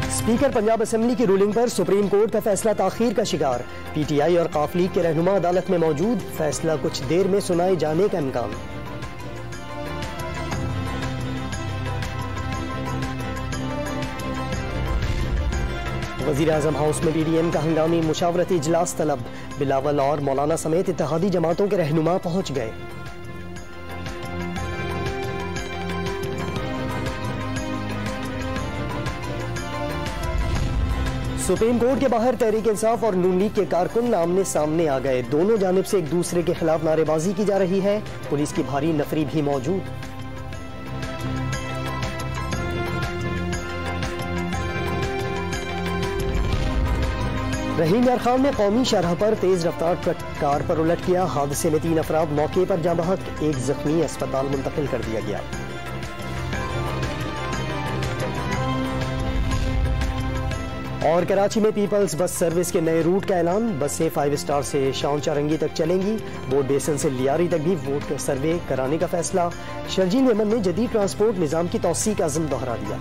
Speaker Punjab assembly की ruling पर supreme court का फैसला ताखीर का शिकार। पीटीआई और काफ लीग के रहनुमा अदालत में मौजूद, फैसला कुछ देर में सुनाए जाने का इम्कान। वज़ीर-ए-आज़म हाउस में पीडीएम का हंगामी मुशावरती इजलास तलब। बिलावल और मौलाना समेत इत्तेहादी जमातों के रहनुमा पहुंच गए। सुप्रीम कोर्ट के बाहर तहरीक इंसाफ और नून लीग के कारकुन आमने सामने आ गए। दोनों जानिब से एक दूसरे के खिलाफ नारेबाजी की जा रही है। पुलिस की भारी नफरी भी मौजूद। रहीम यार खान ने कौमी शरह पर तेज रफ्तार ट्रक कार पर उलट किया। हादसे में 3 अफराद मौके पर जाँ बहक, एक जख्मी अस्पताल मुंतकिल कर दिया गया। और कराची में पीपल्स बस सर्विस के नए रूट का ऐलान। बसें 5 स्टार से शान चारंगी तक चलेंगी। बोर्ड बेसन से लियारी तक भी वोट सर्वे कराने का फैसला। शर्जील मेमन ने जदीद ट्रांसपोर्ट निजाम की तौसीक का अज़्म दोहरा दिया।